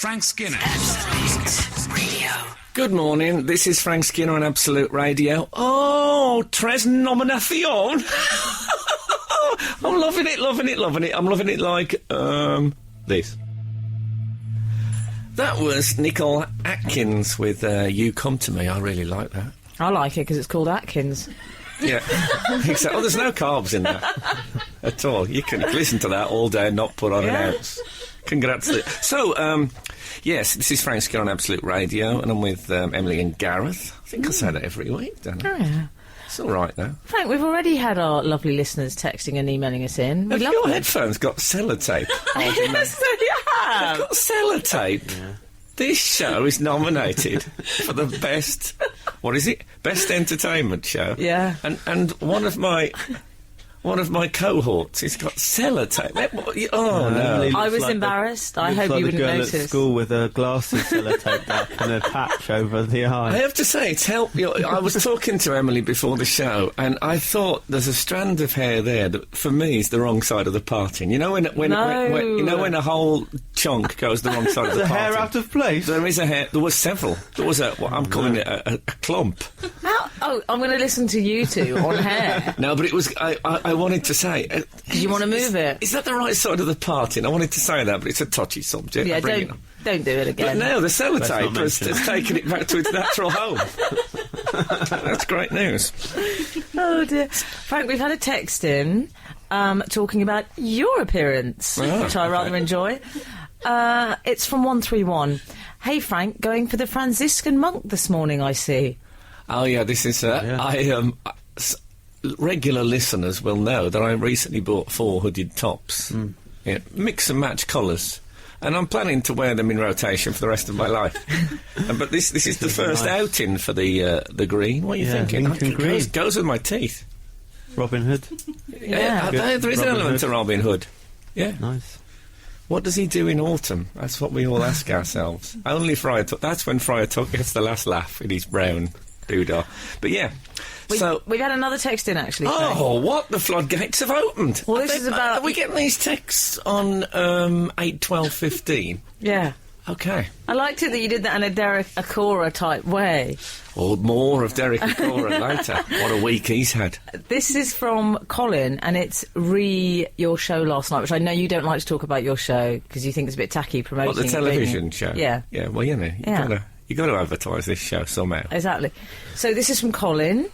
Frank Skinner. Absolute Radio. Good morning, this is Frank Skinner on Absolute Radio. Oh, tres nominación. I'm loving it. I'm loving it like, this. That was Nicole Atkins with You Come To Me. I really like that. I like it because it's called Atkins. Yeah. Except, there's no carbs in that at all. You can listen to that all day and not put on an ounce. Congrats. So, yes, this is Frank Skinner on Absolute Radio, and I'm with Emily and Gareth. I think I say that every week, don't I? Oh, yeah. It's all right, though. Frank, we've already had our lovely listeners texting and emailing us in. Have your headphones got sellotape? Yes, they have. They've got sellotape. Yeah. This show is nominated for the best... What is it? Best entertainment show. Yeah. And one of my cohorts has got sellotape. Oh, no. I was embarrassed. I hope you wouldn't notice. At school with her glasses sellotaped up and a patch over the eye. I have to say, it's helped. I was talking to Emily before the show, and I thought there's a strand of hair there that, for me, is the wrong side of the parting. You know when when a whole chunk goes the wrong side of the parting? Hair out of place? There is a hair. There was several. There was I'm calling it a clump. Oh, I'm going to listen to you two on hair. No, but it was... I wanted to say... Because you want to move it. Is that the right side of the parting? I wanted to say that, but it's a touchy subject. Yeah, don't do it again. But now the sellotape has taken it back to its natural home. That's great news. Oh, dear. Frank, we've had a text in talking about your appearance, which I rather enjoy. It's from 131. Hey, Frank, going for the Franciscan monk this morning, I see. Oh, yeah, this is... regular listeners will know that I recently bought 4 hooded tops. Yeah, mix and match colours. And I'm planning to wear them in rotation for the rest of my life. But this is the first outing for the green. What are you thinking? It goes with my teeth. Robin Hood. Yeah, there is an element to Robin Hood. Yeah. Nice. What does he do in autumn? That's what we all ask ourselves. Only Friar Tuck. That's when Friar Tuck gets the last laugh in his brown doodah. But yeah. We've had another text in, actually. Oh, what? The floodgates have opened. Well, this is about... Are we getting these texts on 8, 12, 15? Yeah. OK. I liked it that you did that in a Derek Acorah type way. Or more of Derek Acorah later. What a week he's had. This is from Colin, and it's your show last night, which I know you don't like to talk about your show because you think it's a bit tacky promoting the television show? Yeah. Yeah, well, you got to advertise this show somehow. Exactly. So this is from Colin.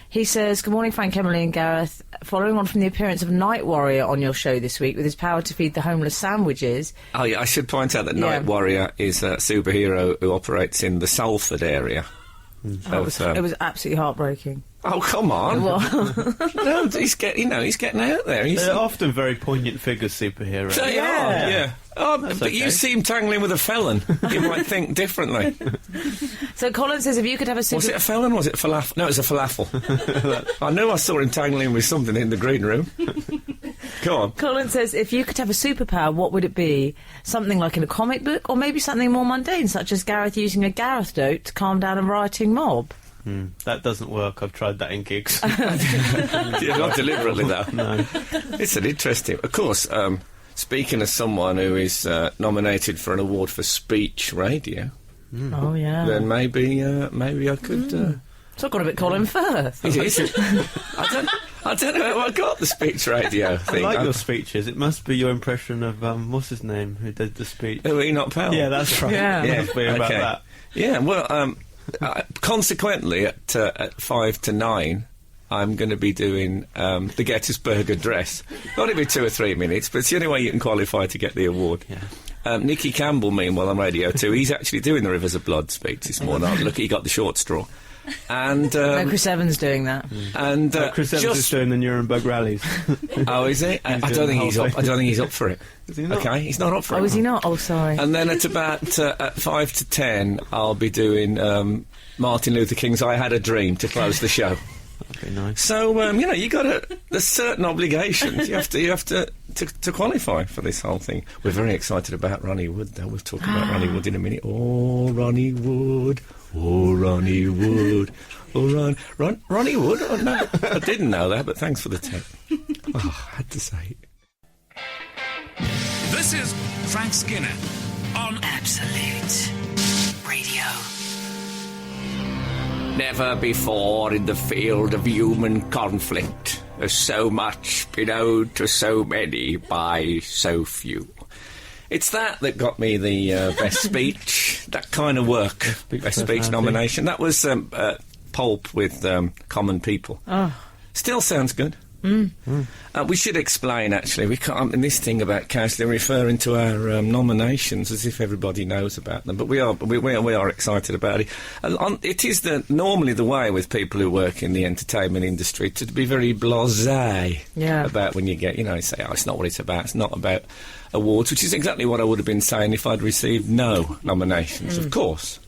He says, good morning, Frank, Emily and Gareth. Following on from the appearance of Night Warrior on your show this week with his power to feed the homeless sandwiches... Oh, yeah, I should point out that Night Warrior is a superhero who operates in the Salford area. It was absolutely heartbreaking. Oh, come on. No, he's getting out there. They're often very poignant figures, superheroes. They are, yeah. Oh, but okay. You seem tangling with a felon. You might think differently. So Colin says if you could have a Was it a felon or was it falafel? No, it was a falafel. I knew I saw him tangling with something in the green room. Go on. Colin says if you could have a superpower, what would it be? Something like in a comic book or maybe something more mundane, such as Gareth using a Gareth note to calm down a rioting mob? That doesn't work. I've tried that in gigs. Not deliberately, though. No. It's an interesting... Of course, speaking as someone who is nominated for an award for speech radio... Oh, yeah. Then maybe I could... So I've got a bit Colin Firth. I don't know how I got the speech radio thing. I like your speeches. It must be your impression of, what's his name, who did the speech? Enoch Powell. Yeah, that's right. Yeah. It must be about that. Yeah, well... consequently, at 5 to 9, I'm going to be doing the Gettysburg Address. Not even 2 or 3 minutes, but it's the only way you can qualify to get the award. Yeah. Nicky Campbell, meanwhile, on Radio 2, he's actually doing the Rivers of Blood speech this morning. Look, he got the short straw. And no, Chris Evans doing that. And Chris Evans is doing the Nuremberg rallies. Oh, is he? I don't think he's up for it. Is he not? Okay, he's not up for it. Oh, is he not? Oh, sorry. And then at about at 5 to 10, I'll be doing Martin Luther King's "I Had a Dream" to close the show. That'd be nice. So you got to. There's certain obligations you have to qualify for this whole thing. We're very excited about Ronnie Wood, though. We'll talk about Ronnie Wood in a minute. Oh, Ronnie Wood. Oh, Ronnie Wood. Oh, Ronnie Wood? Oh, no, I didn't know that, but thanks for the tip. Oh, I had to say it. This is Frank Skinner on Absolute Radio. Never before in the field of human conflict has so much been owed to so many by so few. It's that got me the Best Speech, that kind of work, Best Speech nomination. That was Pulp with Common People. Oh. Still sounds good. We should explain, actually. We can't, in this thing about casually referring to our nominations as if everybody knows about them, but we are excited about it. It is normally the way with people who work in the entertainment industry to be very blasé about when you get, say, oh, it's not what it's about. It's not about awards, which is exactly what I would have been saying if I'd received no nominations, of course.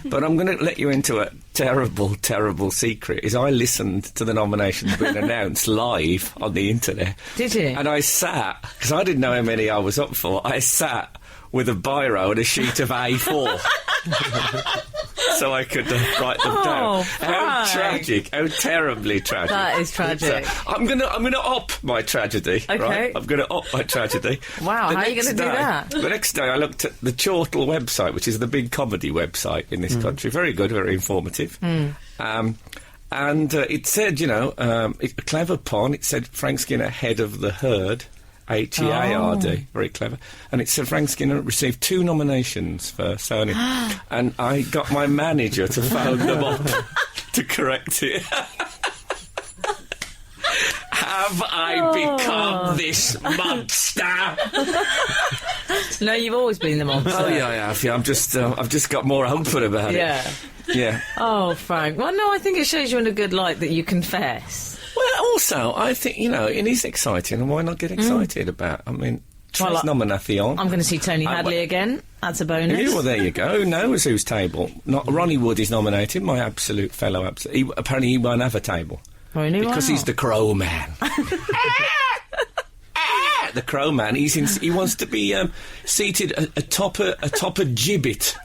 But I'm going to let you into a terrible, terrible secret, is I listened to the nominations being announced live on the internet. Did you? And I sat, because I didn't know how many I was up for, I sat with a biro and a sheet of A4. So I could write them down. How tragic! How terribly tragic! That is tragic. So I'm gonna up my tragedy. Okay. Right? I'm gonna up my tragedy. Wow, how are you gonna do that? The next day, I looked at the Chortle website, which is the big comedy website in this country. Very good, very informative. And it said, a clever pun. It said Frank Skinner, head of the herd. H-E-A-R-D, very clever. And it said Frank Skinner received 2 nominations for Sony. And I got my manager to phone them up to correct it. Have I become this monster? No, you've always been the monster. Oh, yeah, I have. Yeah, I've just got more open about it. Yeah. Oh, Frank. Well, no, I think it shows you in a good light that you confess. Well, also, I think, it is exciting, and why not get excited about nomination. I'm going to see Tony Hadley again. That's a bonus. Well, there you go. Who knows whose table? Not Ronnie Wood is nominated, my absolute fellow. Apparently he won't have a table. Because he's the Crow Man. The Crow Man. He wants to be seated atop a gibbet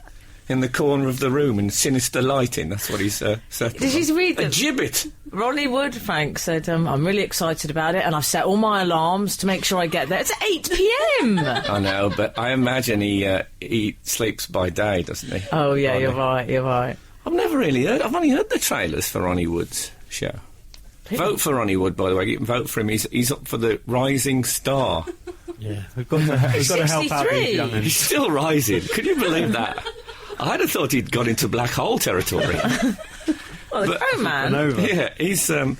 in the corner of the room in sinister lighting. That's what he's set. Did you read them? A gibbet. Ronnie Wood, Frank, said, I'm really excited about it, and I've set all my alarms to make sure I get there. It's 8 p.m. I know, but I imagine he sleeps by day, doesn't he? Oh, yeah, you're right. I've never really heard... I've only heard the trailers for Ronnie Wood's show. Vote for Ronnie Wood, by the way. You can vote for him. He's up for the Rising Star. Yeah, we've got to help out these young'uns. He's still rising. Could you believe that? I'd have thought he'd gone into black hole territory. Well, the Crow Man. Yeah, he's... there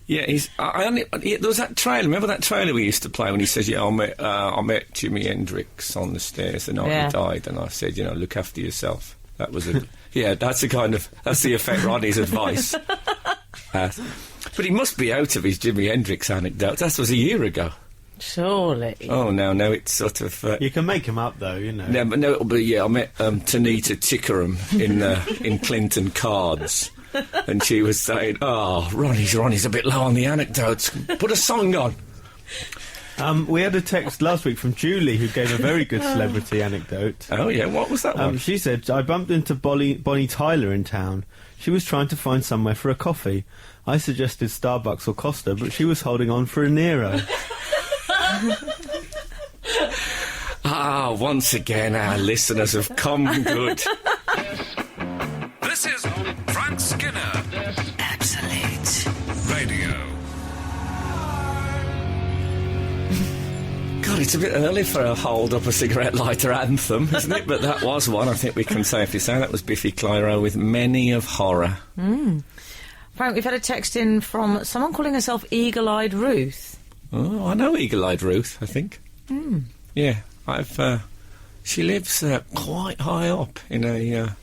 was that trailer. Remember that trailer we used to play when he says, I met Jimi Hendrix on the stairs the night he died, and I said, look after yourself. That was that's the effect Ronnie's advice has. But he must be out of his Jimi Hendrix anecdotes. That was a year ago. Surely. Oh, no, it's sort of... you can make him up, though, No, but no, it'll be, I met Tanita Tikaram in Clinton Cards, and she was saying, Ronnie's a bit low on the anecdotes. Put a song on. We had a text last week from Julie, who gave a very good celebrity anecdote. Oh, yeah, what was that one? She said, I bumped into Bonnie Tyler in town. She was trying to find somewhere for a coffee. I suggested Starbucks or Costa, but she was holding on for a Nero. Once again, our listeners have come good. This is Frank Skinner. Absolute Radio. God, it's a bit early for a hold up a cigarette lighter anthem, isn't it? But that was one, I think we can safely say. That was Biffy Clyro with Many of Horror. Frank, we've had a text in from someone calling herself Eagle-Eyed Ruth. Oh, I know Eagle-Eyed Ruth, I think. Yeah, she lives quite high up in a...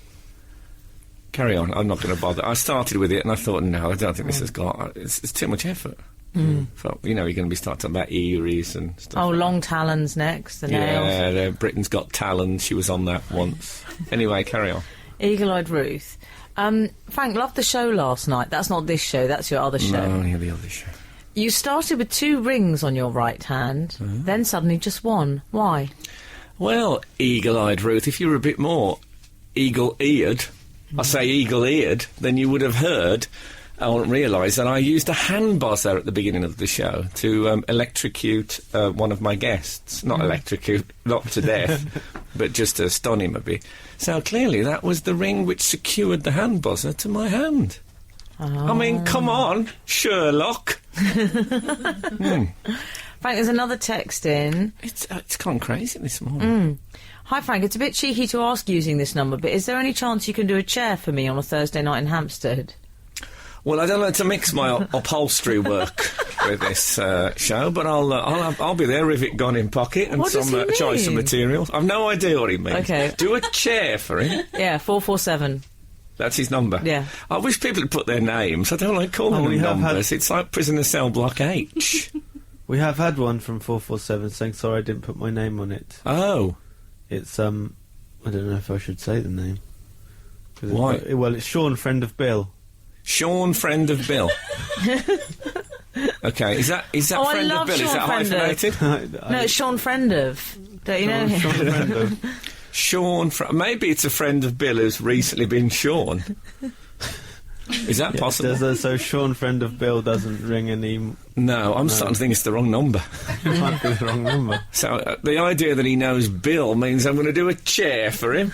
Carry on, I'm not going to bother. I started with it and I thought, no, I don't think this has got... It's too much effort. So, you're going to be starting about Eries and stuff. Oh, Long Talons next, the nails. Yeah, Britain's Got Talons, she was on that once. Anyway, carry on. Eagle-Eyed Ruth. Frank, loved the show last night. That's not this show, that's your other show. No, yeah, the other show. You started with 2 rings on your right hand, then suddenly just 1. Why? Well, Eagle-Eyed Ruth, if you were a bit more eagle-eared, I say eagle-eared, then you would have heard I realised that I used a hand buzzer at the beginning of the show to electrocute one of my guests. Not electrocute, not to death, but just to stun him a bit. So clearly that was the ring which secured the hand buzzer to my hand. I mean, come on, Sherlock. Frank, there's another text in. It's gone crazy this morning. Hi, Frank. It's a bit cheeky to ask using this number, but is there any chance you can do a chair for me on a Thursday night in Hampstead? Well, I don't like to mix my upholstery work with this show, but I'll be there, rivet gun in pocket, and What does some he mean? choice of materials. I've no idea what he means. Okay. Do a chair for him. Yeah, 447. That's his number. Yeah. I wish people had put their names. I don't like calling we them have numbers. It's like prisoner cell block H. We have had one from 447 saying, sorry I didn't put my name on it. Oh. It's, I don't know if I should say the name. Why? It's Sean, friend of Bill. Sean, friend of Bill. Okay, is that Oh, I friend of love Bill? Is Sean that Friend of. hyphenated? No, it's Sean Friendov. Don't you know him? Sean, friend of. Sean, maybe it's a friend of Bill who's recently been Sean. Is that possible? So Sean, friend of Bill, doesn't ring any. No, I'm starting to think it's the wrong number. It might be the wrong number. So the idea that he knows Bill means I'm going to do a chair for him.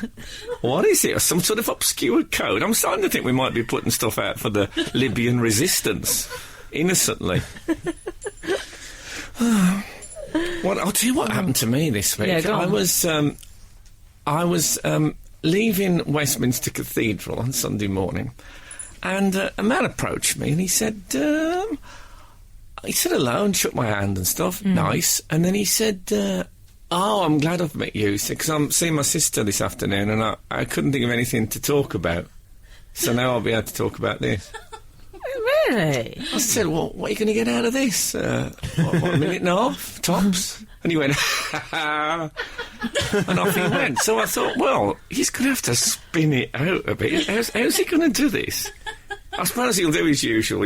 What is it? Some sort of obscure code? I'm starting to think we might be putting stuff out for the Libyan resistance. Innocently. Well, I'll tell you what happened to me this week. Yeah, go on. I was leaving Westminster Cathedral on Sunday morning, and a man approached me and he said hello and shook my hand and stuff. Nice. And then he said, oh, I'm glad I've met you, because I'm seeing my sister this afternoon and I couldn't think of anything to talk about. So now I'll be able to talk about this. Really? I said, well, what are you going to get out of this? What, a minute and a half, tops? And he went, and off he went. So I thought, well, he's going to have to spin it out a bit. How's he going to do this? I suppose he'll do his usual,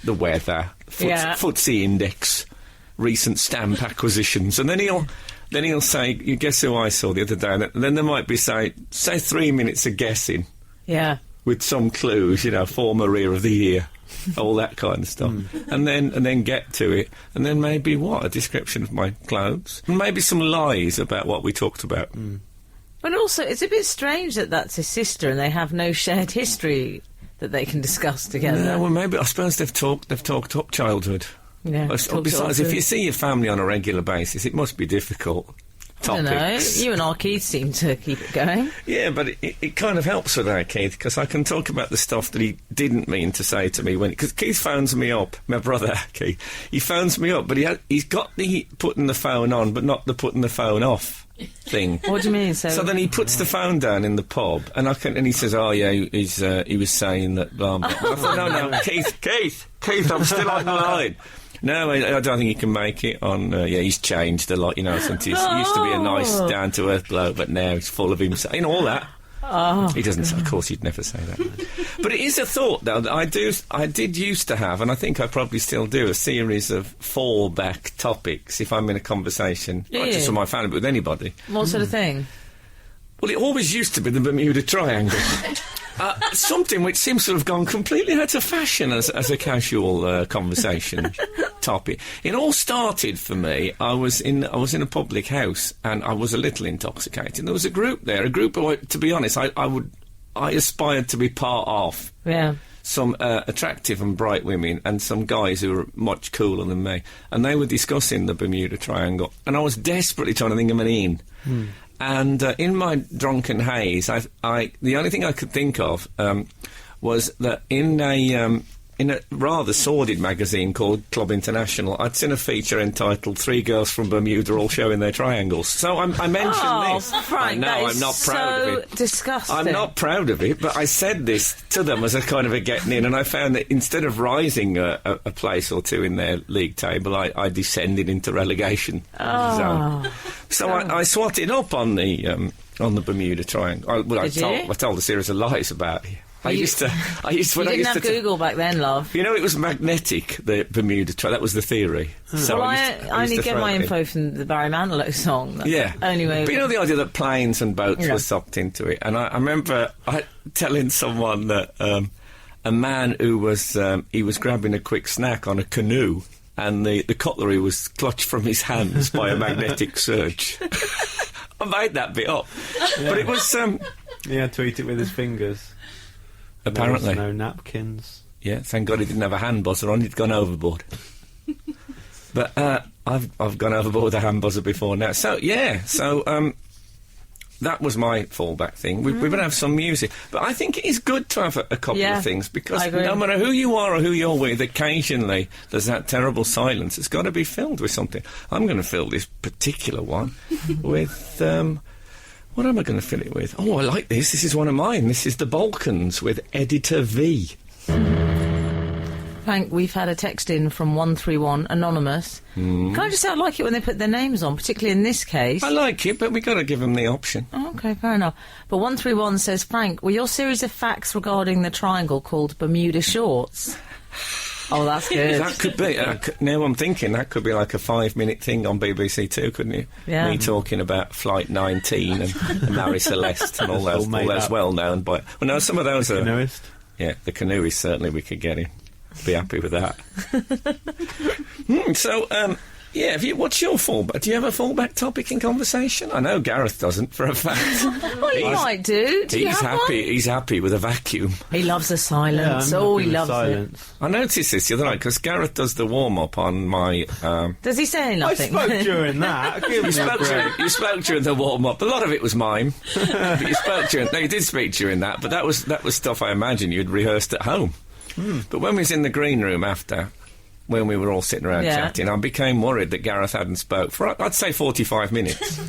the weather, footsie index, recent stamp acquisitions, and then he'll say, you guess who I saw the other day? And then there might be, say 3 minutes of guessing. Yeah. With some clues, former Ear of the Year, all that kind of stuff, and then get to it, and then maybe a description of my clothes, and maybe some lies about what we talked about. But also, it's a bit strange that that's his sister and they have no shared history that they can discuss together. No, well, maybe I suppose they've talked up childhood. Yeah. Besides, if you see your family on a regular basis, it must be difficult. I don't know. Topics. You and our Keith seem to keep it going. Yeah, but it kind of helps with our Keith, because I can talk about the stuff that he didn't mean to say to me because Keith phones me up, my brother Keith. He phones me up, but he's got the putting the phone on, but not the putting the phone off thing. What do you mean? So then he puts the phone down in the pub, and he says, "Oh yeah, he was saying that." Blah, blah. I thought, no, Keith, I'm still on the line. No, I don't think he can make it on... he's changed a lot, since he used to be a nice, down-to-earth bloke, but now he's full of himself. All that. Oh. He doesn't... Of course, he'd never say that. But it is a thought, though, that I did used to have, and I think I probably still do, a series of fallback topics if I'm in a conversation, not just with my family, but with anybody. What sort of thing? Well, it always used to be the Bermuda Triangle. Something which seems to have gone completely out of fashion as a casual conversation topic. It all started for me. I was in a public house and I was a little intoxicated. There was a group there, who, to be honest, I aspired to be part of. Yeah. Some attractive and bright women and some guys who were much cooler than me, and they were discussing the Bermuda Triangle, and I was desperately trying to think of an in. And in my drunken haze, the only thing I could think of was that in a rather sordid magazine called Club International, I'd seen a feature entitled 3 Girls from Bermuda All Showing Their Triangles. So I mentioned this. Frank, I know, I'm not proud of it. Disgusting. I'm not proud of it, but I said this to them as a kind of a getting in, and I found that instead of rising a place or two in their league table, I descended into relegation zone. So I swatted up on the Bermuda Triangle. I told a series of lies about it. You didn't have Google back then, love. It was magnetic, the Bermuda Triangle. That was the theory. So I only get my info from the Barry Manilow song. Yeah. Anyway. But the idea that planes and boats were sucked into it. And I remember telling someone that a man who was he was grabbing a quick snack on a canoe, and the cutlery was clutched from his hands by a magnetic surge. I made that bit up, but it was. He had to eat it with his fingers. Apparently, there was no napkins. Yeah, thank God he didn't have a hand buzzer on. He'd gone overboard. But I've gone overboard with a hand buzzer before now. So yeah, that was my fallback thing. We're going to have some music, but I think it is good to have a couple of things, because no matter who you are or who you're with, occasionally there's that terrible silence. It's got to be filled with something. I'm going to fill this particular one with. What am I going to fill it with? Oh, I like this. This is one of mine. This is the Balkans with Editor V. Frank, we've had a text in from 131, anonymous. Can I just say I like it when they put their names on, particularly in this case? I like it, but we've got to give them the option. Oh, OK, fair enough. But 131 says, Frank, were your series of facts regarding the triangle called Bermuda Shorts? Oh, that's good. That could be. Now I'm thinking that could be like a 5-minute thing on BBC Two, couldn't it? Yeah. Me talking about Flight 19 and Mary Celeste and all those well known. Well, no, some of those are. Canoeist. Yeah, the canoeist certainly we could get in. Be happy with that. What's your fallback? Do you have a fallback topic in conversation? I know Gareth doesn't, for a fact. Well, you might do. Do you have happy. one? He's happy with a vacuum. He loves the silence. Yeah, He loves silence. it. I noticed this the other night because Gareth does the warm up on my. Does he say nothing? I spoke during that. Give me a break. You spoke during the warm up. A lot of it was mime. But you spoke during. No, you did speak during that. But that was stuff I imagine you'd rehearsed at home. But when we was in the green room after, when we were all sitting around chatting, I became worried that Gareth hadn't spoke for, I'd say, 45 minutes.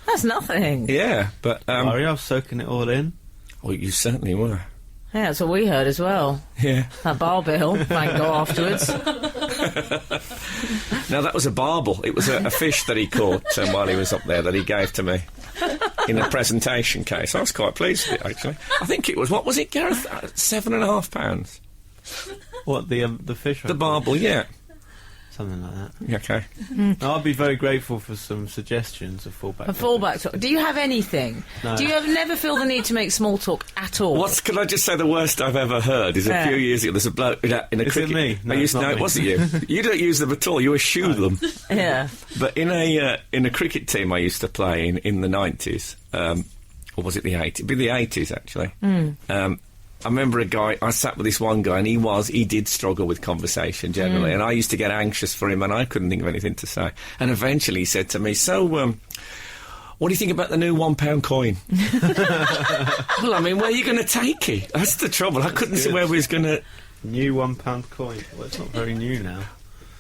That's nothing. Yeah, but... Sorry, I was soaking it all in. Well, you certainly were. Yeah, that's what we heard as well. Yeah. That bar bill, thank God, afterwards. Now, that was a barbel. It was a fish that he caught while he was up there that he gave to me in a presentation case. I was quite pleased with it, actually. I think it was, what was it, Gareth? £7.5. What, the fish? The barbel, yeah. Something like that. Yeah, OK. I'll be very grateful for some suggestions of fallback. A fallback talk. Do you have anything? No. Do you never feel the need to make small talk at all? Can I just say the worst I've ever heard is a few years ago, there's a bloke in a Is cricket... it me? No, it wasn't you. You don't use them at all, you eschew them. Yeah. But in a cricket team I used to play in the 90s, or was it the 80s? It'd be the 80s, actually. I remember I sat with this one guy, and he did struggle with conversation generally, and I used to get anxious for him, and I couldn't think of anything to say. And eventually he said to me, so, what do you think about the new £1 coin? Well, I mean, where are you going to take it? That's the trouble. I couldn't see where we was going to... New £1 coin. Well, it's not very new now.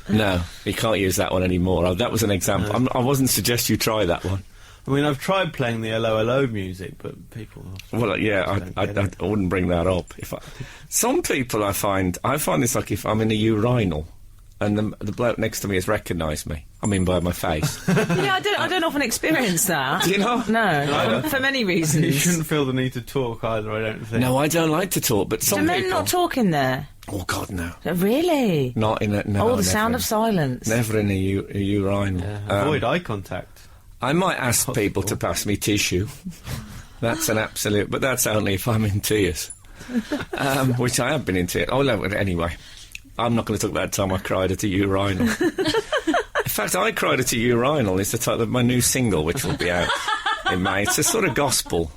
No, you can't use that one anymore. That was an example. No. I wasn't suggest you try that one. I mean, I've tried playing the Hello Hello music, but people... Well, yeah, I wouldn't bring that up. Some people I find this like if I'm in a urinal and the bloke next to me has recognised me. I mean, by my face. Yeah, I don't often experience that. Do you know? No, for many reasons. You shouldn't feel the need to talk either, I don't think. No, I don't like to talk, but some Do men people... not talk in there? Oh, God, no. Really? Not in a... No, the sound of silence. Never in a urinal. Yeah, avoid eye contact. I might ask people to pass me tissue. That's an absolute... But that's only if I'm in tears. Which I have been in tears. Oh, no, anyway. I'm not going to talk about the time I cried at a urinal. In fact, I Cried at a Urinal is the title of my new single, which will be out in May. It's a sort of gospel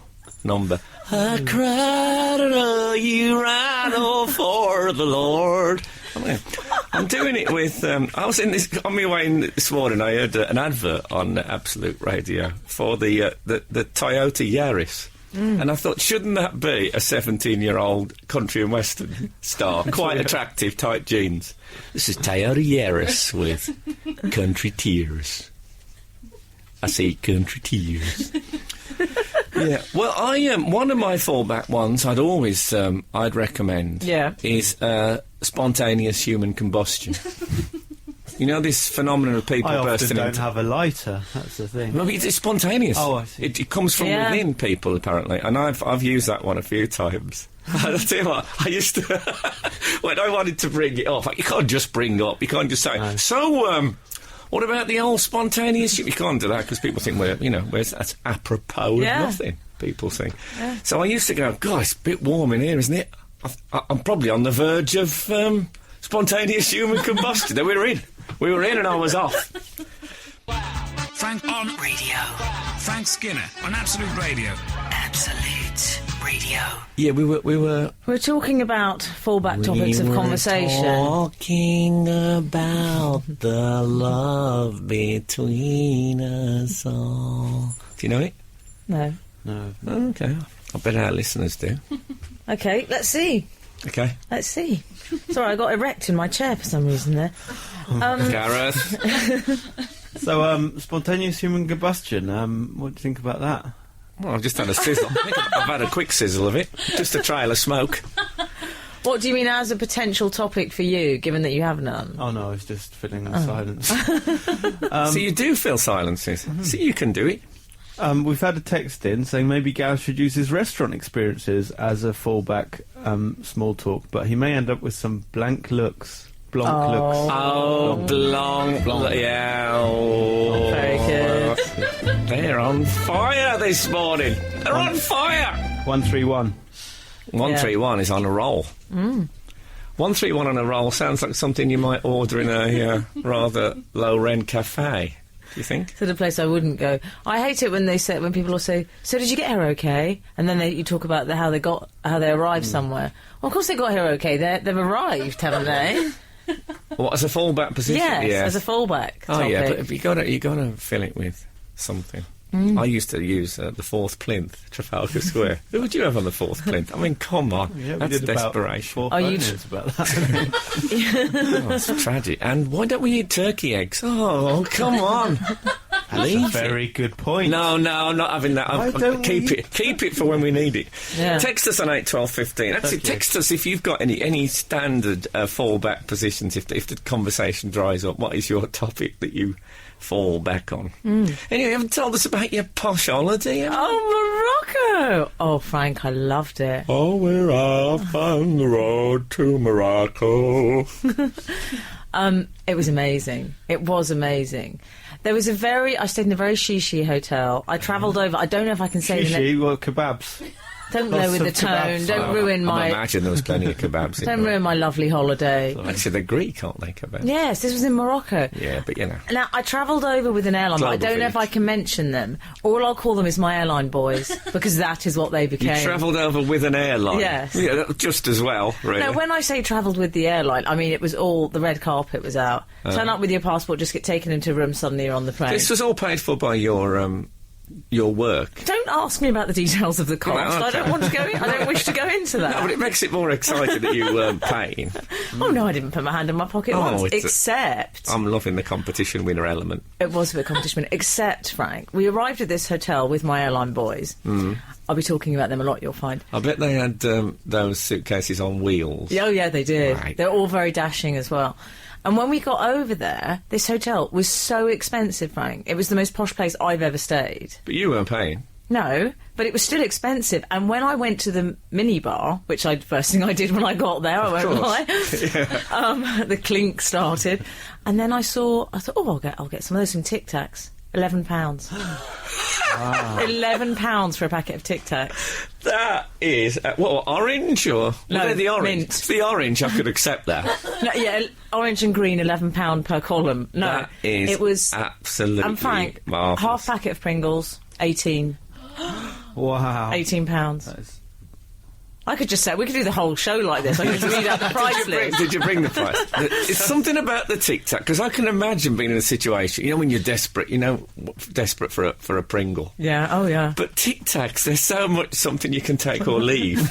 number. I cried at a urinal for the Lord. I'm doing it with... I was on my way in this morning, I heard an advert on Absolute Radio for the Toyota Yaris. And I thought, shouldn't that be a 17-year-old country and western star? Quite attractive, tight jeans. This is Toyota Yaris with country tears. I see country tears. Yeah, well, one of my fallback ones I'd recommend is spontaneous human combustion. You know this phenomenon of people bursting into... I often don't have a lighter, that's the thing. Well, it's spontaneous. Oh, I see. It comes from within people, apparently, and I've used that one a few times. I'll tell you what, I used to... when I wanted to bring it up, you can't just bring up, you can't just say, no. So, what about the old spontaneous... You can't do that, because people think, that's apropos of nothing, people think. Yeah. So I used to go, God, it's a bit warm in here, isn't it? I'm probably on the verge of spontaneous human combustion. We were in and I was off. Frank on radio. Frank Skinner on Absolute Radio. Absolute Radio. Yeah, we were We're talking about fallback topics of conversation. Talking about the love between us all. Do you know it? No. No. Okay. I bet our listeners do. Okay, let's see. Okay. Let's see. Sorry, I got erect in my chair for some reason there. Gareth. So, spontaneous human combustion, what do you think about that? Well, I've just had a sizzle. I think I've had a quick sizzle of it. Just a trail of smoke. What do you mean as a potential topic for you, given that you have none? Oh, no, I was just filling the silence. So you do fill silences. So you can do it. We've had a text in saying maybe Gareth should use his restaurant experiences as a fallback small talk, but he may end up with some blank looks. Blanc looks. Oh, blanc. Yeah. Oh. Very good. They're on fire this morning. They're on fire. 131. 131 is on a roll. 131 on a roll sounds like something you might order in a rather low-rent cafe. Do you think? To the place I wouldn't go. I hate it when people will say, "So did you get here okay?" And then you talk about how they arrived somewhere. Well, of course they got here okay. They've arrived, haven't they? What, as a fallback position? Yes, as a fallback. Oh topic. yeah, but you got to fill it with something. I used to use the fourth plinth, Trafalgar Square. Who would you have on the fourth plinth? I mean, come on, Yeah, that's we did desperation. About 4 minutes about that. Oh, it's tragic. And why don't we eat turkey eggs? Oh, come on. That's a very good point. No, I'm not having that. Why don't keep it for when we need it. Yeah. Text us on 81215. Actually, Okay. text us if you've got any standard fallback positions. If the conversation dries up, what is your topic that you fall back on? Anyway, you haven't told us about your posh holiday. have you? Oh, Morocco! Oh, Frank, I loved it. Oh, we're off on the road to Morocco. It was amazing. It was amazing. I stayed in a very shishi hotel. I travelled over. I don't know if I can say the name. Shishi, what, kebabs? Don't Lots lower the of tone. kebabs. Don't ruin I my. imagine there was plenty of kebabs in Don't ruin my lovely holiday. Actually, they're Greek, aren't they, kebabs? Yes, this was in Morocco. Yeah, but you know. Now, I travelled over with an airline, but I Global don't know if village. I can mention them. All I'll call them is my airline boys, because that is what they You became. travelled over with an airline? Yes. Yeah, just as well, really. No, when I say travelled with the airline, I mean it was all, the red carpet was out. Turn up with your passport, just get taken into a room, suddenly you're on the plane. This was all paid for by your work. Don't ask me about the details of the cost. Right, okay. I don't want to go in. I don't wish to go into that. No, but it makes it more exciting that you weren't paying. Oh no, I didn't put my hand in my pocket Oh, once. it's Except I'm loving the competition winner element. it was a bit of competition. Except, Frank, we arrived at this hotel with my airline boys. I'll be talking about them a lot. You'll find. I bet they had those suitcases on wheels. Oh yeah, they did. Right. They're all very dashing as well. And when we got over there, this hotel was so expensive, Frank. It was the most posh place I've ever stayed. But you weren't paying. No, but it was still expensive. And when I went to the minibar, which first thing I did when I got there, I won't lie, the clink started. And then I thought, oh, I'll get some of those from Tic Tacs. £11. Wow. £11 for a packet of Tic Tacs. That is orange or No, they're the orange. mint. It's the orange. I could accept that. No, yeah, orange and green, £11 per column. No, That is it was absolutely And Frank, marvellous. half packet of Pringles, 18. Wow. £18. That is- I could just say, we could do the whole show like this. I could just read out the price list. Did you bring the price? It's something about the Tic Tac, because I can imagine being in a situation, you know, when you're desperate, desperate for a Pringle. Yeah, oh yeah. But Tic Tacs, there's so much something you can take or leave.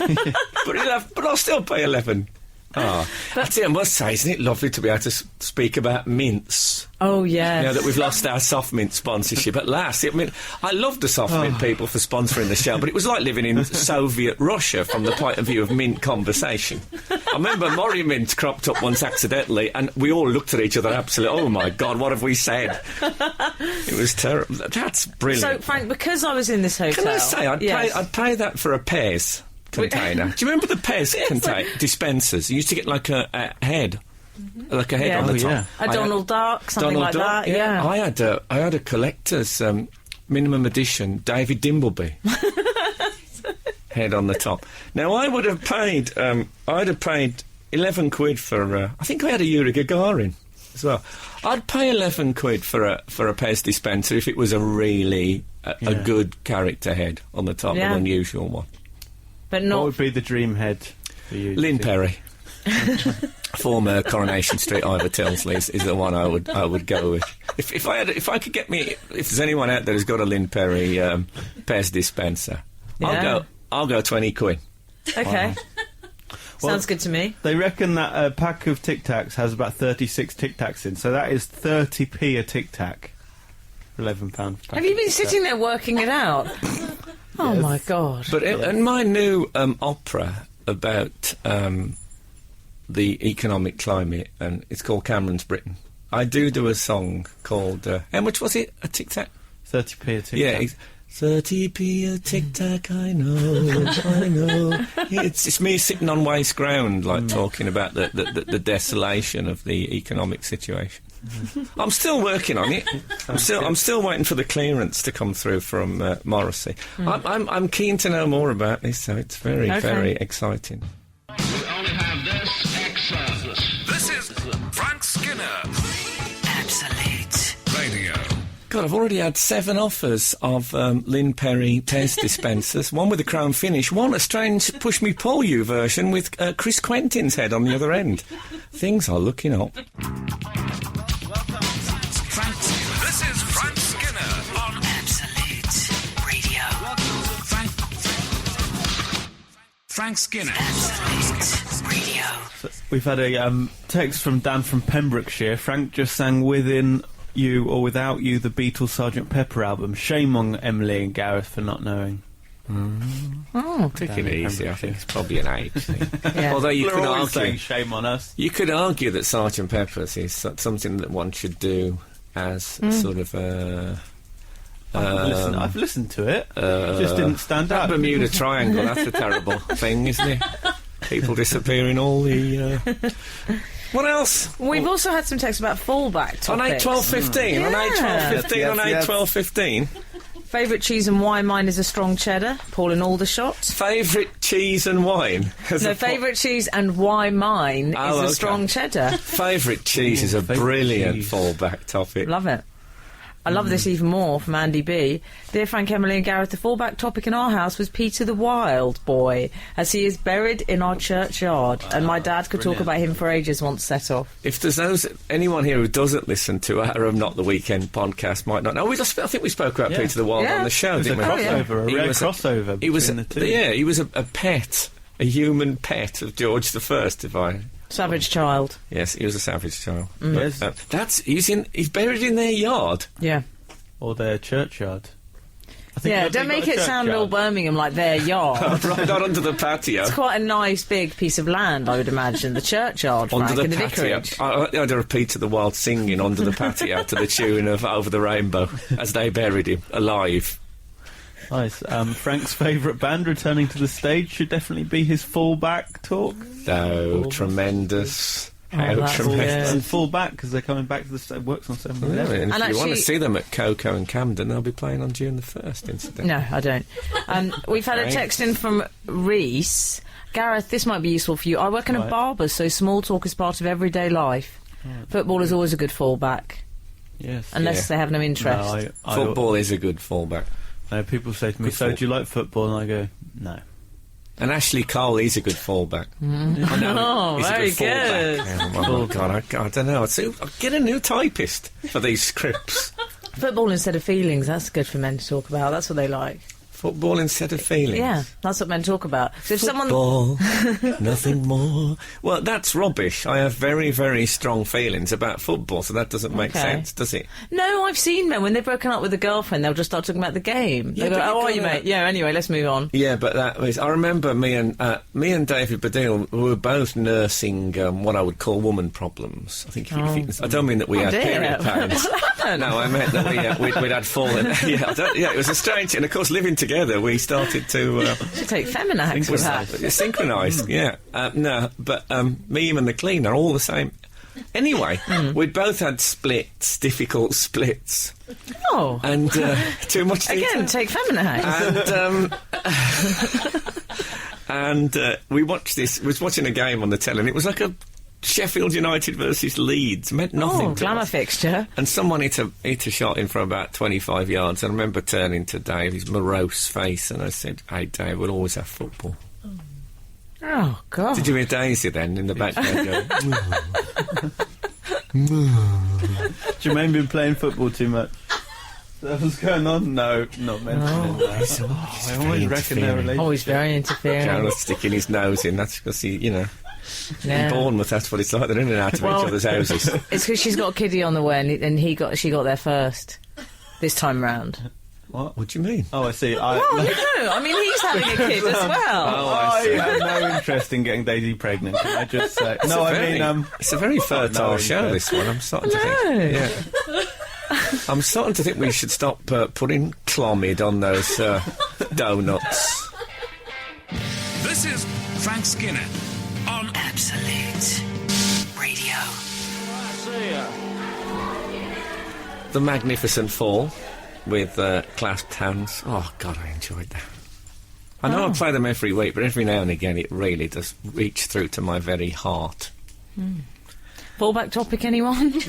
but I'll still pay 11. Oh, I must say, isn't it lovely to be able to speak about mints? Oh yeah. Now that we've lost our soft mint sponsorship at last. I mean, I love the soft mint people for sponsoring the show, but it was like living in Soviet Russia from the point of view of mint conversation. I remember Murray Mint cropped up once accidentally, and we all looked at each other absolutely, oh my God, what have we said? It was terrible. That's brilliant. So, Frank, because I was in this hotel... Can I say, Yes. I'd pay that for a Pears container. Do you remember the Pears dispensers? You used to get like a head. Like a head Yeah. on the Oh, top. yeah. A Donald Duck, something Donald like Duck, that, yeah. I had a collector's minimum edition David Dimbleby. head on the top. Now, I would have paid, I'd have paid 11 quid for, I think I had a Yuri Gagarin as well. I'd pay 11 quid for a Pez dispenser if it was a really, a good character head on the top, an unusual one. But not... What would be the dream head for you? Lynn Perry. Former Coronation Street Ivor Tilsley is the one I would go with. If there's anyone out there who's got a Lynn Perry Pez dispenser, I'll go 20 quid. Okay. Well, sounds good to me. They reckon that a pack of Tic Tacs has about 36 Tic Tacs in, so that is 30p a Tic Tac. £11. Have you been sitting there working it out? Oh my God! But in my new opera about the economic climate, and it's called Cameron's Britain, I do a song called how much was it a Tic Tac? 30p a Tic Tac. Yeah, 30p a Tic Tac. I know. It's me sitting on waste ground, like talking about the desolation of the economic situation. I'm still working on it. I'm still waiting for the clearance to come through from Morrissey. I'm keen to know more about this, so it's very exciting. We only have this excellent. This is Frank Skinner. Absolute Radio. God, I've already had 7 offers of Lynn Perry Pez dispensers. One with a chrome finish, one a strange Push Me Pull You version with Chris Quentin's head on the other end. Things are looking up. This is Frank Skinner on Absolute Radio. Frank Skinner. Absolute Radio. We've had a text from Dan from Pembrokeshire. Frank just sang Within You or Without You, the Beatles Sgt. Pepper album. Shame on Emily and Gareth for not knowing. Oh, Take it easy. I think it's probably an age thing. Yeah. Although you could always argue, saying shame on us. you could argue that Sgt. Pepper's is something that one should do as sort of a. I've listened to it. It just didn't stand That out. Bermuda Triangle, that's a terrible thing, isn't it? People disappearing all the... What else? we've also had some texts about fallback topics. On 8, 12, 15. On 8, 12, 15. Yes, On 8, yes. 12, 15. Favourite cheese and wine, mine is a strong cheddar. Paul in Aldershot. Favourite cheese and wine? No, favourite cheese and why mine is Oh, a okay. strong cheddar. Favourite cheese is a favourite brilliant cheese. fallback topic. Love it. I love this even more from Andy B. Dear Frank, Emily and Gareth, the fallback topic in our house was Peter the Wild Boy, as he is buried in our churchyard, and my dad could talk about him for ages once set off. If there's anyone here who doesn't listen to our Not the Weekend podcast might not know. I think we spoke about Yeah. Peter the Wild Yeah. on the show, It was a didn't we? crossover, He a rare was crossover He was between the two. he was a pet, a human pet of George the First, if I... Savage child. Yes, he was a savage child. Yes. He's buried in their yard. Yeah. Or their churchyard. I think Yeah, they've don't got make a it sound churchyard. all Birmingham like their yard. Right on under the patio. It's quite a nice big piece of land, I would imagine. The churchyard, Frank, Under and the the patio. vicarage. I had a Peter the Wild singing under the patio to the tune of Over the Rainbow as they buried him alive. Nice. Frank's favourite band returning to the stage should definitely be his fallback talk. Oh, tremendous. How that's tremendous. And fallback because they're coming back to the stage. Works on 7 Yeah, and if And you want to actually- see them at Coco and Camden, they'll be playing on June the 1st, incidentally. No, I don't. We've had a text in from Reese. Gareth, this might be useful for you. I work in a Right. barber, so small talk is part of everyday life. Football is always a good fallback, Yes. unless Yeah. they have no interest. No, Football is a good fallback. No, people say to me, Good so fall- do you like football? And I go, no. And Ashley Cole, he's a good fallback. I know, Oh, he's very a good fallback. good. Oh, my God, I don't know. I'll get a new typist for these scripts. Football instead of feelings, that's good for men to talk about. That's what they like. Football instead of feelings. Yeah, that's what men talk about. So if someone... Football, nothing more. Well, that's rubbish. I have very, very strong feelings about football, so that doesn't make Okay. sense, does it? No, I've seen men, when they've broken up with a girlfriend, they'll just start talking about the game. Yeah, They go, but how you are you, gotta- mate? Yeah, anyway, let's move on. Yeah, but that was... I remember me and David Baddiel were both nursing what I would call woman problems. I think I don't mean that we had dear. period pains. What happened? No, I meant that we'd had fallen... yeah, it was a strange... And, of course, living together, we started to... Should take Feminax with that. synchronised, yeah. No, but me, him and the cleaner, all the same. Anyway, we'd both had splits, difficult splits. Oh, And too much detail. again, take Feminax. And And we watched this. Was watching a game on the telly, and it was like a Sheffield United versus Leeds. Meant nothing to glamour us. fixture. And someone hit a shot in from about 25 yards. And I remember turning to Dave, his morose face, and I said, "Hey, Dave, we'll always have football." Oh, God. Did you hear Daisy then in the background going, Jermaine been playing football too much. That was going on? No, not mentioning that. I always reckon their relationship. Always very interfering. Gareth sticking his nose in? That's because he, in Yeah. Bournemouth, that's what it's like. They're in and out of each other's houses. It's because she's got a kiddie on the way, and she got there first this time round. What do you mean? Oh, I see. No, I mean he's having a kid as well. Oh, I see. I have no interest in getting Daisy pregnant. Can I just say? It's a very fertile show, this one. I'm starting to think. Yeah. I'm starting to think we should stop putting Clomid on those donuts. This is Frank Skinner on Absolute Radio. The Magnificent Fall with clasped hands. Oh, God, I enjoyed that. I know I play them every week, but every now and again it really does reach through to my very heart. Fallback topic, anyone?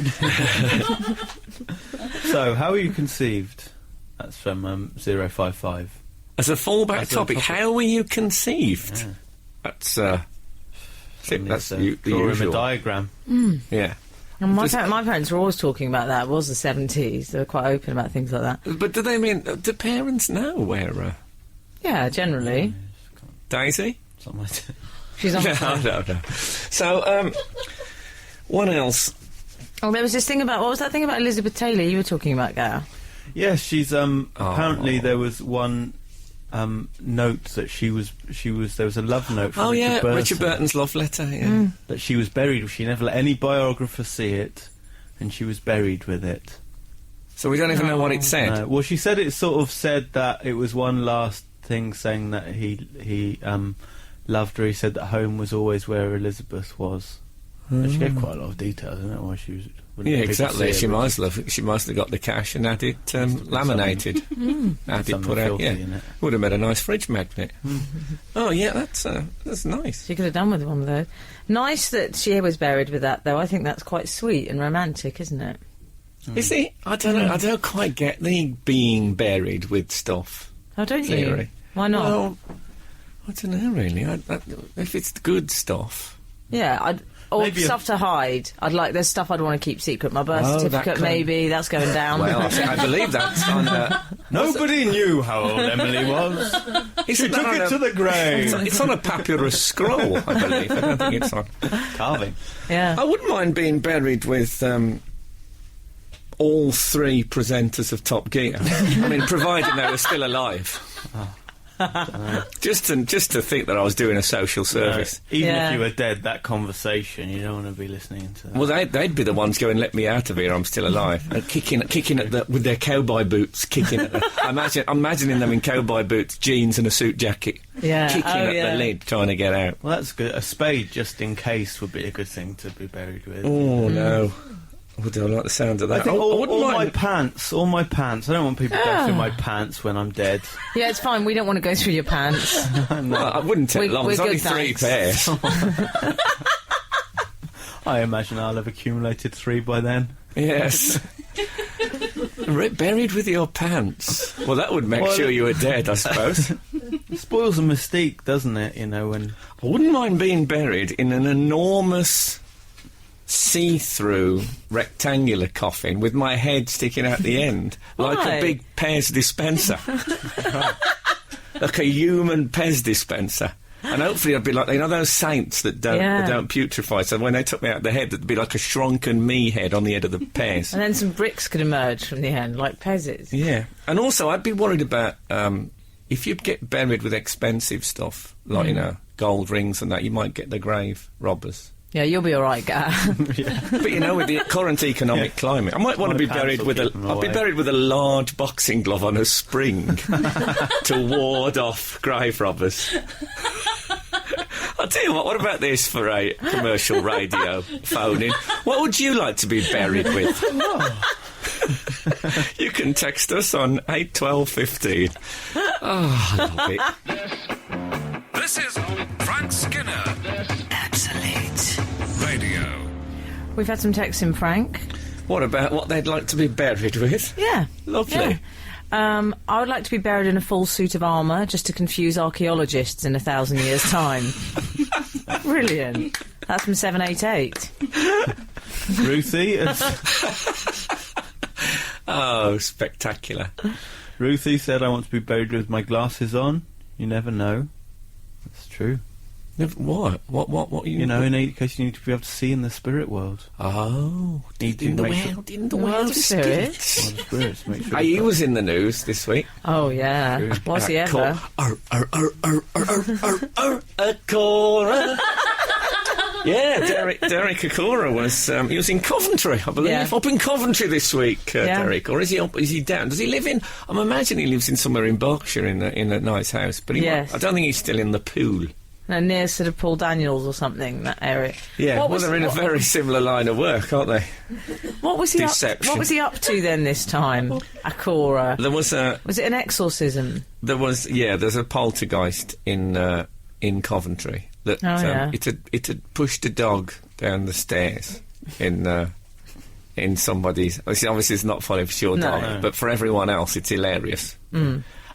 So, how are you conceived? That's from 055. As a fallback topic, how were you conceived? Yeah. That's the Draw him a usual. diagram. Yeah. And my parents were always talking about that. It was the 70s. They were quite open about things like that. But do they mean... do parents know where... Yeah, generally. Daisy? Something like that. She's on the No. So, what else? Oh, there was this thing about... What was that thing about Elizabeth Taylor you were talking about, Gareth? Yeah, she's apparently there was one note that she was there was a love note from Richard Burton. Richard Burton's love letter, yeah. That she was buried. She never let any biographer see it, and she was buried with it. So we don't even know what it said. Well, she said it sort of said that it was one last thing saying that he loved her. He said that home was always where Elizabeth was. And she gave quite a lot of details. I don't know why she was... Yeah, exactly. She must have got the cash and had it laminated. Had it put out. Yeah, in it. would have made a nice fridge magnet. Oh yeah, that's nice. She could have done with one of those. Nice that she was buried with that, though. I think that's quite sweet and romantic, isn't it? You see, I don't know. I don't quite get the being buried with stuff. Oh, don't you? Theory. Why not? Well, I don't know really. If it's good stuff. Yeah, or stuff to hide. There's stuff I'd want to keep secret. My birth certificate, maybe, that's going down. Well, I believe that's on... Nobody knew how old Emily was. She took it to the grave. It's on a papyrus scroll, I believe. I don't think it's on... Carving. Yeah. I wouldn't mind being buried with... all three presenters of Top Gear. I mean, provided they were still alive. Just to think that I was doing a social service. Even if you were dead, that conversation, you don't want to be listening to that. Well, they'd be the ones going, "Let me out of here! I'm still alive." And kicking at with their cowboy boots, kicking at I'm imagining them in cowboy boots, jeans, and a suit jacket, kicking at the lid, trying to get out. Well, that's good. A spade, just in case, would be a good thing to be buried with. Oh no. I don't like the sound of that. I think all my pants. I don't want people to go through my pants when I'm dead. Yeah, it's fine. We don't want to go through your pants. Well, I wouldn't take long. There's only three pairs. I imagine I'll have accumulated 3 by then. Yes. Buried with your pants. Well, that would make sure you were dead, I suppose. It spoils the mystique, doesn't it? You know, when... I wouldn't mind being buried in an enormous... see-through rectangular coffin with my head sticking out the end like a big Pez dispenser. Like a human Pez dispenser. And hopefully I'd be like, those saints that don't putrefy, so when they took me out the head, it'd be like a shrunken me head on the end of the Pez. And then some bricks could emerge from the end, like Pez's. Yeah. And also I'd be worried about if you'd get buried with expensive stuff, like, gold rings and that, you might get the grave robbers. Yeah, you'll be all right, Gar. But with the current economic climate, I might want to be buried with I'll be buried with a large boxing glove on a spring to ward off grave robbers. I'll tell you what about this for a commercial radio phone-in? What would you like to be buried with? You can text us on 81215. Oh, I love it. This is Frank Skinner. Absolute Radio. We've had some texts in, Frank. What about what they'd like to be buried with? Yeah. Lovely. Yeah. I would like to be buried in a full suit of armour just to confuse archaeologists in 1,000 years' time. Brilliant. That's from 788. Ruthie, Oh, spectacular. Ruthie said, I want to be buried with my glasses on. You never know. That's true. What? What? You know, in case you need to be able to see in the spirit world. Oh, Need to in the make sure- world, in the World world of of spirits. spirits. Well, the spirits, make sure He you've got- was in the news this week. Oh, yeah. Was he ever? Acorah. Yeah, Derek Acorah was. He was in Coventry, I believe. Yeah. Up in Coventry this week, Yeah. Derek. Or is he up? Is he down? Does he live in? I'm imagining he lives in somewhere in Berkshire in a nice house. But Yes. I don't think he's still in the pool. No, near sort of Paul Daniels or something, that area. Yeah, What well, was- they're in a what- very similar line of work, aren't they? What was he Deception. What was he up to then this time? Acorah. There was a. Was it an exorcism? There's a poltergeist in Coventry that Oh, yeah. it had pushed a dog down the stairs in somebody's. Obviously, it's not funny for your No. dog, but for everyone else, it's hilarious.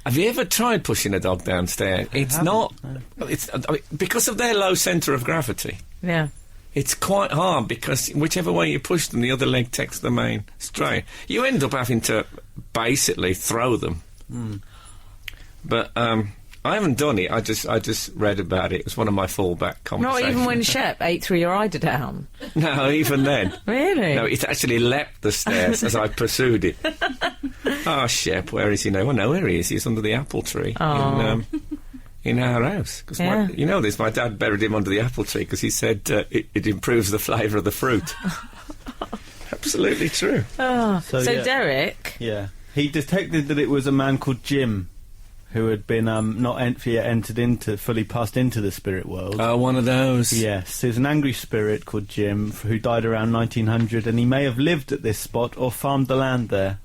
Have you ever tried pushing a dog downstairs? It's not. It's because of their low centre of gravity. Yeah. It's quite hard because whichever way you push them, the other leg takes the main strain. You end up having to basically throw them. But I haven't done it. I just read about it. It was one of my fallback Not conversations. even when Shep ate through your eider down. No, even then. Really? No, it actually leapt the stairs as I pursued it. Oh, Shep, where is he now? I know where he is. He's under the apple tree in our house. 'Cause Yeah. you know this, my dad buried him under the apple tree because he said it improves the flavour of the fruit. Absolutely true. Oh. So yeah. Derek... Yeah. He detected that it was a man called Jim who had been not yet fully passed into the spirit world. Oh, one of those. Yes, there's an angry spirit called Jim who died around 1900, and he may have lived at this spot or farmed the land there.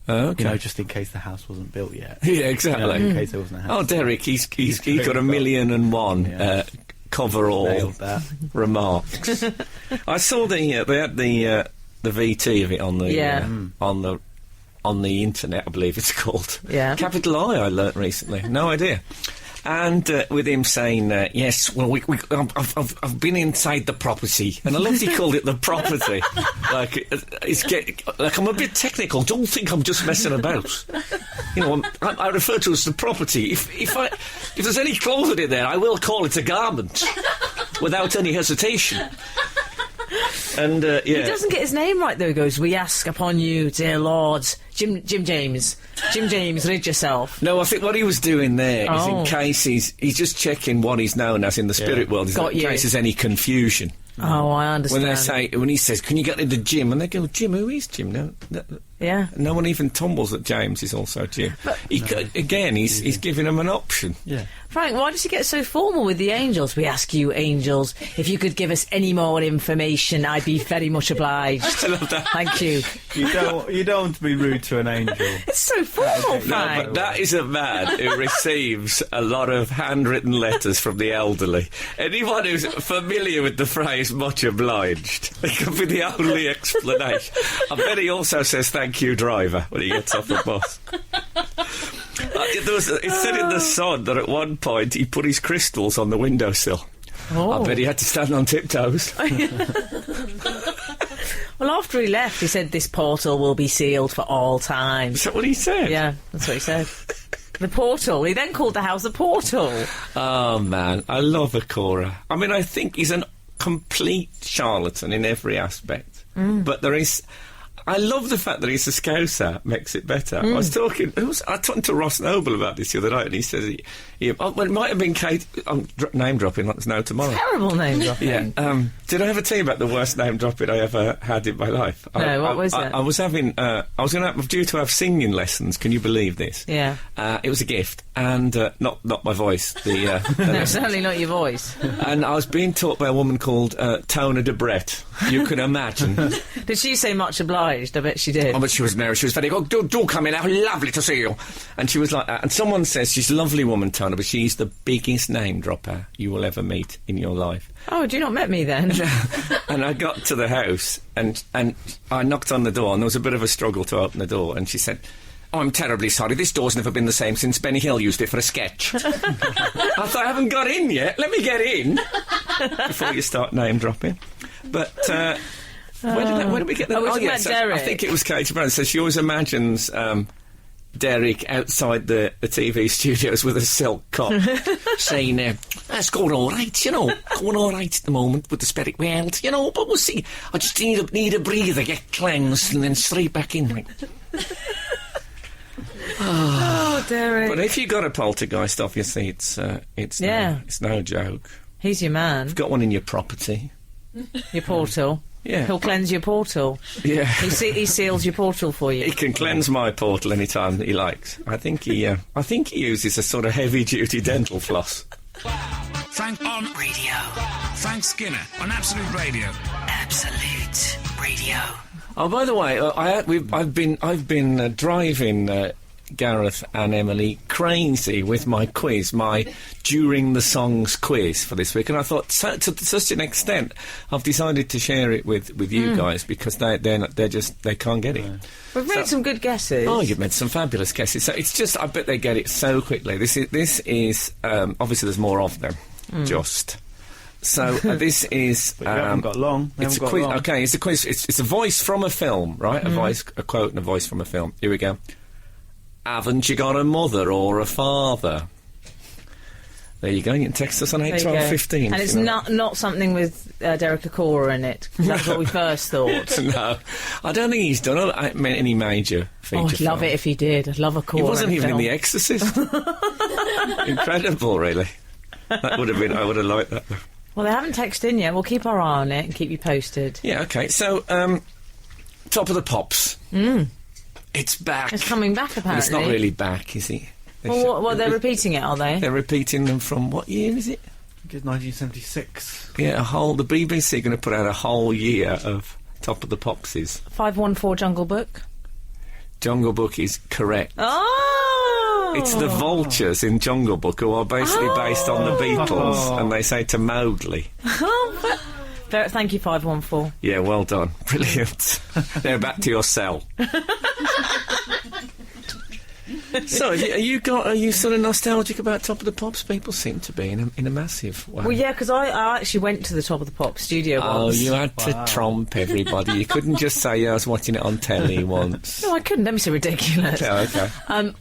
Oh, okay. You know, just in case the house wasn't built yet. Yeah, exactly. In case there wasn't a house. Oh, Derek, he's got 1,000,001 Yeah. coverall Nailed that. remarks. I saw they had the VT of it on the on the internet, I believe it's called. Yeah. Capital I learnt recently. No idea. And with him saying, yes, well, I've been inside the property. And I loved he called it the property. Like I'm a bit technical. Don't think I'm just messing about. You know, I refer to it as the property. If there's any clothing in there, I will call it a garment. Without any hesitation. And, yeah. He doesn't get his name right, though. He goes, we ask upon you, dear Lord, Jim James, rid yourself. No, I think what he was doing there is Oh. in case he's just checking what he's known as in the spirit world, is Got in you. case there's any confusion. Oh, I understand. When he says, can you get into Jim? And they go, Jim, who is Jim? Yeah. No one even tumbles that James is also Jim. He's giving them an option. Yeah. Frank, why does he get so formal with the angels? We ask you, angels, if you could give us any more information, I'd be very much obliged. I love that. Thank you. You don't want to be rude to an angel. It's so formal, No, Frank. but that is a man who receives a lot of handwritten letters from the elderly. Anyone who's familiar with the phrase much obliged, it could be the only explanation. I bet he also says thank you, driver, when he gets off the bus. It said in the Sun that at one point he put his crystals on the windowsill. Oh. I bet he had to stand on tiptoes. Well, after he left, he said this portal will be sealed for all time. Is that what he said? Yeah, that's what he said. The portal. He then called the house a portal. Oh, man. I love Acorah. I mean, I think he's a complete charlatan in every aspect. But there is... I love the fact that he's a Scouser, makes it better. I was talking to Ross Noble about this the other night, and he says well, it might have been Kate. I'm name dropping like there's no tomorrow. Terrible name dropping. Yeah. Did I ever tell you about the worst name dropping I ever had in my life? No, what was it? I was having. I was due to have singing lessons. Can you believe this? Yeah. It was a gift, and not my voice. The No, certainly not your voice. and I was being taught by a woman called Tona de Brett. You can imagine. Did she say much obliged obliged. I bet she did. Oh, but she was nervous. She was very, do come in. How lovely to see you. And she was like that. And someone says she's a lovely woman, Tony, but she's the biggest name dropper you will ever meet in your life. Oh, had you not met me then? And I got to the house and I knocked on the door and there was a bit of a struggle to open the door. And she said, "Oh, I'm terribly sorry. This door's never been the same since Benny Hill used it for a sketch." I thought, I haven't got in yet. Let me get in before you start name dropping. But where did we get that? Yes, Derek. I think it was Katie Brown. So she always imagines Derek outside the TV studios with a silk coat saying, "That's going all right, you know. Going all right at the moment with the spirit world, you know. But we'll see. I just need a breather, get cleansed, and then straight back in." Like. Oh, Derek. But if you got a poltergeist, obviously it's no joke. He's your man. You've got one in your property. Your portal. Yeah. He'll cleanse your portal. Yeah. He seals your portal for you. He can cleanse my portal any time that he likes. I think he uses a sort of heavy-duty dental floss. Frank on radio. Frank Skinner on Absolute Radio. Absolute Radio. Oh, by the way, I've been driving Gareth and Emily crazy with my quiz, my during the songs quiz for this week, and I thought to such an extent I've decided to share it with you guys because they can't get it. We've made some good guesses. Oh, you've made some fabulous guesses. So it's just I bet they get it so quickly. This is obviously there's more of them. Just. So this is. But you haven't got long. It's a quiz. Okay, it's a quiz. It's a voice from a film, right? A quote and a voice from a film. Here we go. Haven't you got a mother or a father? There you go. You can text us on 81215. And it's not something with Derek Acorah in it. That's what we first thought. No, I don't think he's done any major feature. Oh, I'd love it if he did. I'd love Acorah. He wasn't even film. in The Exorcist. Incredible, really. That would have been. I would have liked that. Well, they haven't texted in yet. We'll keep our eye on it and keep you posted. Yeah, okay. So, Top of the Pops. It's back. It's coming back, apparently. But it's not really back, is it? Well, they're repeating it, are they? They're repeating them from what year is it? I think it's 1976. Yeah, the BBC are going to put out a whole year of Top of the Popses. 514 Jungle Book. Jungle Book is correct. Oh! It's the vultures in Jungle Book who are basically based on the Beatles, and they say to Mowgli. Thank you, 514. Yeah, well done. Brilliant. Now back to your cell. So, are you sort of nostalgic about Top of the Pops? People seem to be in a massive way. Well, yeah, because I actually went to the Top of the Pops studio once. Oh, you had to tromp everybody. You couldn't just say, I was watching it on telly once. No, I couldn't. That'd be so ridiculous. Yeah, okay.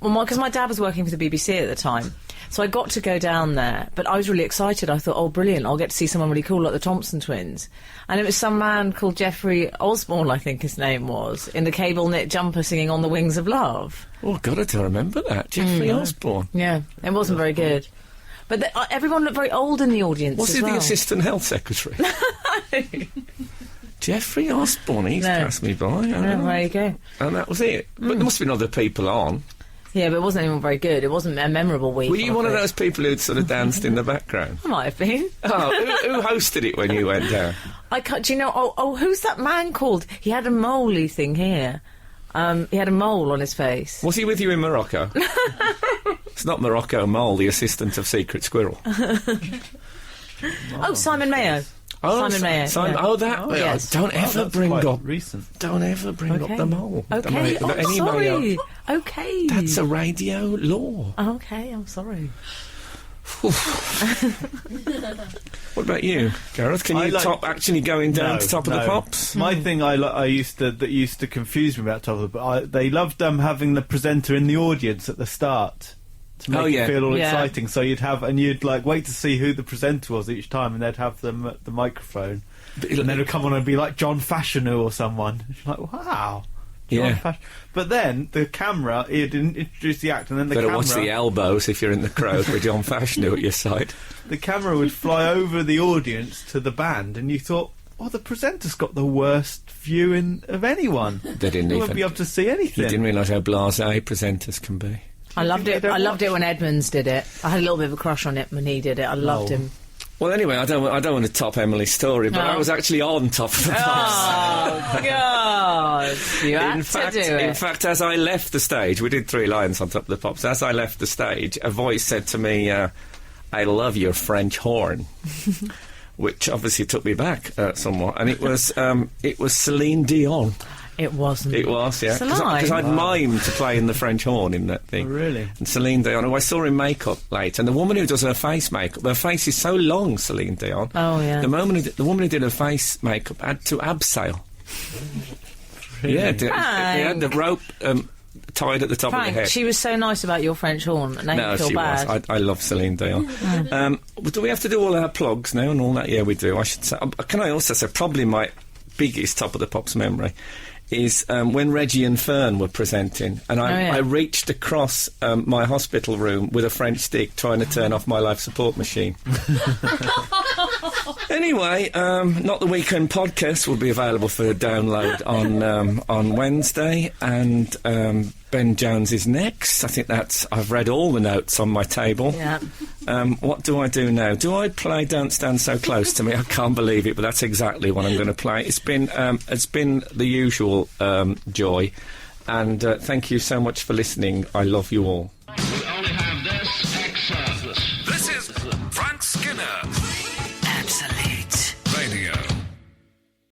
Because my dad was working for the BBC at the time. So I got to go down there, but I was really excited. I thought, oh, brilliant, I'll get to see someone really cool like the Thompson twins. And it was some man called Jeffrey Osborne, I think his name was, in the cable knit jumper singing On the Wings of Love. Oh, God, I don't remember that. Jeffrey Osborne. Yeah, it wasn't very good. But everyone looked very old in the audience. Was he the Assistant Health Secretary? Jeffrey Osborne, he's passed me by. There you go. And that was it. But there must have been other people on. Yeah, but it wasn't even very good. It wasn't a memorable week. Were you one of those people who'd sort of danced in the background? I might have been. Oh, who hosted it when you went down? Do you know? Oh, who's that man called? He had a mole-y thing here. He had a mole on his face. Was he with you in Morocco? It's not Morocco Mole, the assistant of Secret Squirrel. Simon Mayo. Oh, Simon Mayo. Simon, yeah. Oh, that. Oh, yes. Don't ever bring up. Recent. Don't ever bring up the mole. Okay. Sorry. Okay. That's a radio law. Okay, I'm sorry. What about you, Gareth? Can you top actually going down to Top of the Pops? My thing that used to confuse me about Top of the Pops, they loved having the presenter in the audience at the start to make it feel all exciting. So you'd like wait to see who the presenter was each time, and they'd have them at the microphone, and then it'd come on and be like John Fashanu or someone. It's like, wow. But then the camera, he'd introduce the act, and then the camera... watch the elbows if you're in the crowd with John Fashanu at your side. The camera would fly over the audience to the band, and you thought, oh, the presenter's got the worst view of anyone. They didn't won't be able to see anything. You didn't realise how blasé presenters can be. I loved it. I loved it when Edmonds did it. I had a little bit of a crush on it when he did it. I loved him. Well, anyway, I don't want to top Emily's story, but I was actually on Top of the Pops. Oh, God. You had to do it. In fact, as I left the stage, we did 3 lines on Top of the Pops. As I left the stage, a voice said to me, I love your French horn, which obviously took me back somewhat. And it was Celine Dion. It wasn't. It was, yeah. Because I'd mimed to play in the French horn in that thing. Oh, really? And Celine Dion, who I saw in makeup late, and the woman who does her face makeup, her face is so long, Celine Dion. Oh, yeah. The woman who did her face makeup had to abseil. Really? Yeah, they had the rope tied at the top of the head. She was so nice about your French horn, and now you feel bad. Was. I love Celine Dion. Do we have to do all our plugs now and all that? Yeah, we do. I should say. Can I also say, probably my biggest Top of the Pops memory is when Reggie and Fern were presenting, and I reached across my hospital room with a French stick trying to turn off my life support machine. Anyway, Not the Weekend podcast will be available for download on Wednesday, and Ben Jones is next. I think I've read all the notes on my table. Yeah. What do I do now? Do I play Don't Stand So Close to Me? I can't believe it, but that's exactly what I'm going to play. It's been the usual joy, and thank you so much for listening. I love you all. We only have this excerpt. This is Frank Skinner.